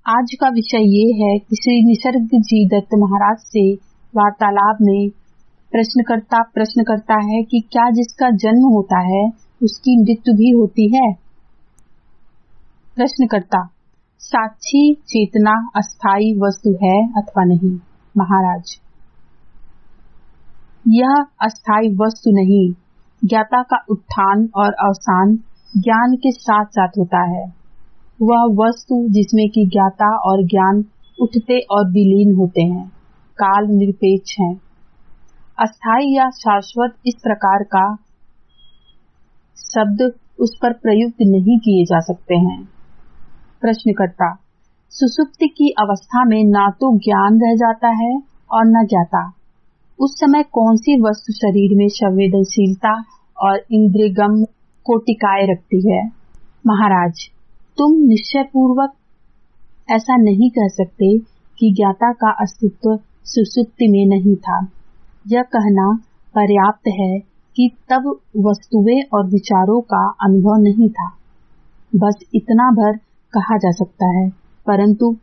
आज का विषय ये है कि श्री निसर्ग जी दत्त महाराज से वार्तालाप में प्रश्नकर्ता प्रश्न करता है कि क्या जिसका जन्म होता है उसकी मृत्यु भी होती है। प्रश्नकर्ता, साक्षी चेतना अस्थायी वस्तु है अथवा नहीं। महाराज, यह अस्थायी वस्तु नहीं, ज्ञाता का उत्थान और अवसान ज्ञान के साथ साथ होता है। वह वस्तु जिसमें कि ज्ञाता और ज्ञान उठते और विलीन होते हैं, काल निरपेक्ष हैं। अस्थायी या शाश्वत इस प्रकार का शब्द उस पर प्रयुक्त नहीं किए जा सकते हैं। प्रश्नकर्ता, सुषुप्ति की अवस्था में ना तो ज्ञान रह जाता है और न ज्ञाता। उस समय कौन सी वस्तु शरीर में संवेदनशीलता और इंद्रियगम को टिकाए रखती है। महाराज, तुम निश्चय पूर्वक ऐसा नहीं कह सकते कि ज्ञाता का अस्तित्व सुषुप्ति में नहीं था। यह कहना पर्याप्त है कि तब वस्तुएं और विचारों का अनुभव नहीं था। बस इतना भर कहा जा सकता है, परंतु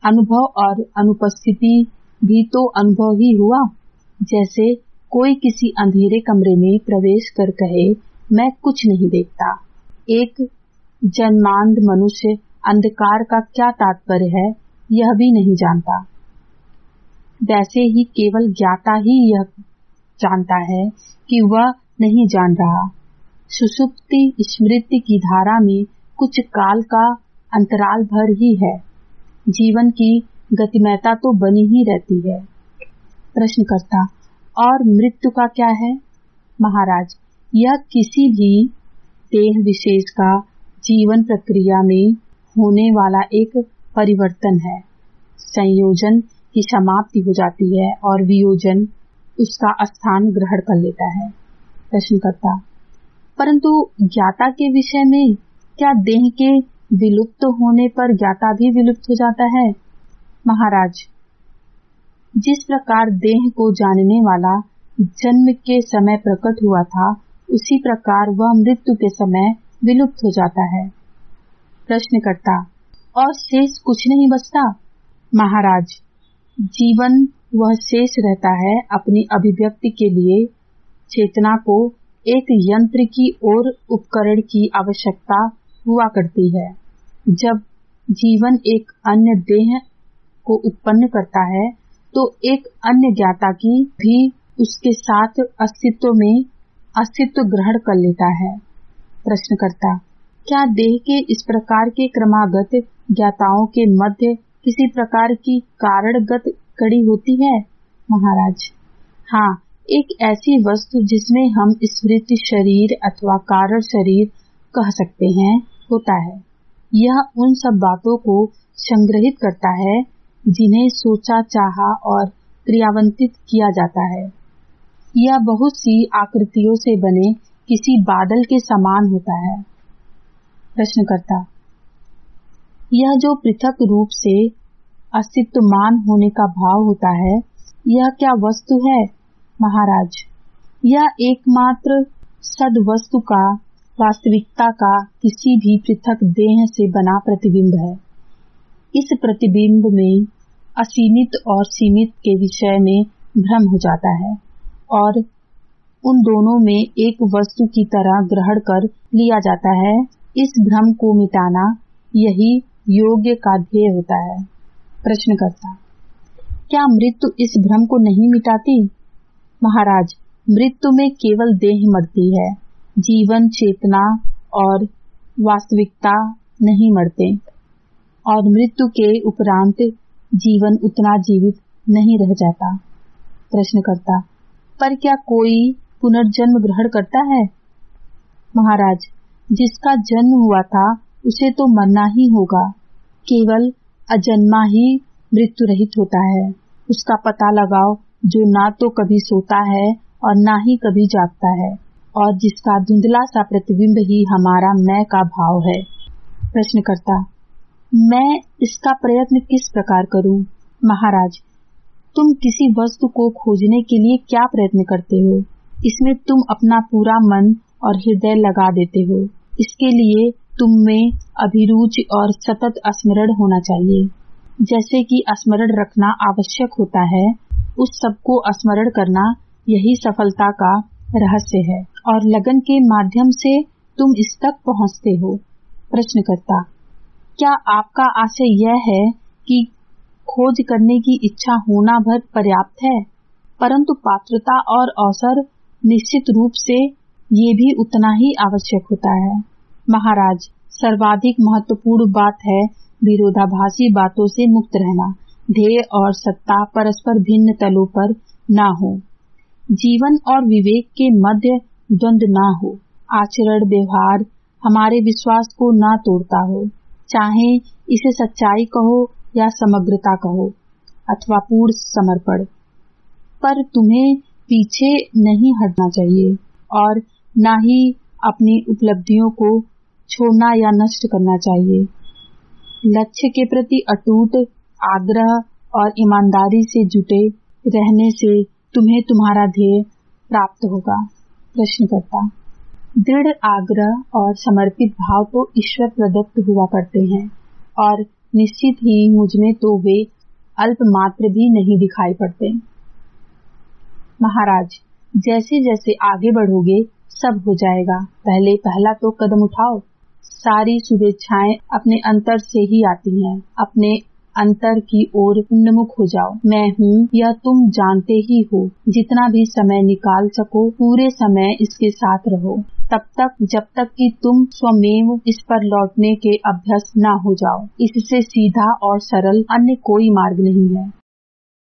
अनुभव और अनुपस्थिति भी तो अनुभव ही हुआ। जैसे कोई किसी अंधेरे कमरे में प्रवेश कर कहे, मैं कुछ नहीं देखता। एक जन्मांध मनुष्य अंधकार का क्या तात्पर्य है यह भी नहीं जानता। वैसे ही केवल ज्ञाता ही यह जानता है कि वह नहीं जान रहा। सुषुप्ति स्मृति की धारा में कुछ काल का अंतराल भर ही है। जीवन की गतिमयता तो बनी ही रहती है। प्रश्नकर्ता, और मृत्यु का क्या है। महाराज, यह किसी भी देह विशेष का जीवन प्रक्रिया में होने वाला एक परिवर्तन है। संयोजन की समाप्ति हो जाती है और वियोजन उसका स्थान ग्रहण कर लेता है। प्रश्नकर्ता, परंतु ज्ञाता के विषय में क्या देह के विलुप्त होने पर ज्ञाता भी विलुप्त हो जाता है। महाराज, जिस प्रकार देह को जानने वाला जन्म के समय प्रकट हुआ था, उसी प्रकार वह मृत्यु के समय विलुप्त हो जाता है। प्रश्नकर्ता, और शेष कुछ नहीं बचता। महाराज, जीवन वह शेष रहता है अपनी अभिव्यक्ति के लिए। चेतना को एक यंत्र की ओर उपकरण की आवश्यकता हुआ करती है। जब जीवन एक अन्य देह को उत्पन्न करता है तो एक अन्य ज्ञाता की भी उसके साथ अस्तित्व ग्रहण कर लेता है। प्रश्नकर्ता, क्या देह के इस प्रकार के क्रमागत ज्ञाताओं के मध्य किसी प्रकार की कारणगत कड़ी होती है। महाराज, हाँ, एक ऐसी वस्तु जिसमें हम स्मृति शरीर अथवा कारण शरीर कह सकते हैं होता है। यह उन सब बातों को संग्रहित करता है जिन्हें सोचा चाहा और क्रियान्वित किया जाता है। यह बहुत सी आकृतियों से बने किसी बादल के समान होता है। प्रश्नकर्ता, यह जो पृथक रूप से अस्तित्वमान होने का भाव होता है, यह क्या वस्तु है। महाराज, यह एकमात्र सद वस्तु का वास्तविकता का किसी भी पृथक देह से बना प्रतिबिंब है। इस प्रतिबिंब में असीमित और सीमित के विषय में भ्रम हो जाता है और उन दोनों में एक वस्तु की तरह ग्रहण कर लिया जाता है। इस भ्रम को मिटाना यही योग्य का ध्येय होता है। प्रश्नकर्ता, क्या मृत्यु इस भ्रम को नहीं मिटाती। महाराज, मृत्यु में केवल देह मरती है, जीवन चेतना और वास्तविकता नहीं मरते, और मृत्यु के उपरांत जीवन उतना जीवित नहीं रह जाता। प्रश्नकर्ता, पर क्या कोई पुनर्जन्म ग्रहण करता है। महाराज, जिसका जन्म हुआ था उसे तो मरना ही होगा। केवल अजन्मा ही मृत्यु रहित होता है। उसका पता लगाओ जो ना तो कभी सोता है और ना ही कभी जागता है, और जिसका धुंधला सा प्रतिबिंब ही हमारा मैं का भाव है। प्रश्नकर्ता, मैं इसका प्रयत्न किस प्रकार करूं। महाराज, तुम किसी वस्तु को खोजने के लिए क्या प्रयत्न करते हो, इसमें तुम अपना पूरा मन और हृदय लगा देते हो। इसके लिए तुम में अभिरुचि और सतत स्मरण होना चाहिए। जैसे कि स्मरण रखना आवश्यक होता है, उस सब को स्मरण करना यही सफलता का रहस्य है और लगन के माध्यम से तुम इस तक पहुँचते हो। प्रश्नकर्ता, क्या आपका आशय यह है कि खोज करने की इच्छा होना भर पर्याप्त है, परंतु पात्रता और अवसर निश्चित रूप से ये भी उतना ही आवश्यक होता है? महाराज, सर्वाधिक महत्वपूर्ण बात है विरोधाभासी बातों से मुक्त रहना। ध्येय और सत्ता परस्पर भिन्न तलों पर ना हो। जीवन और विवेक के मध्य द्वंद्व ना हो। आचरण व्यवहार हमारे विश्वास को ना तोड़ता हो, चाहे इसे सच्चाई कहो या समग्रता कहो अथवा पूर्ण समर्पण। पर तुम्हें पीछे नहीं हटना चाहिए और ना ही अपनी उपलब्धियों को छोड़ना या नष्ट करना चाहिए। लक्ष्य के प्रति अटूट आग्रह और ईमानदारी से जुटे रहने से तुम्हें तुम्हारा ध्येय प्राप्त होगा। प्रश्नकर्ता, दृढ़ आग्रह और समर्पित भाव तो ईश्वर प्रदत्त हुआ करते हैं और निश्चित ही मुझमें तो वे अल्प मात्र भी नहीं दिखाई पड़ते। महाराज, जैसे जैसे आगे बढ़ोगे सब हो जाएगा। पहले पहला तो कदम उठाओ। सारी शुभेच्छाएं अपने अंतर से ही आती हैं। अपने अंतर की ओर उन्मुख हो जाओ। मैं हूँ यह तुम जानते ही हो। जितना भी समय निकाल सको पूरे समय इसके साथ रहो, तब तक जब तक कि तुम स्वयं इस पर लौटने के अभ्यस्त ना हो जाओ। इससे सीधा और सरल अन्य कोई मार्ग नहीं है।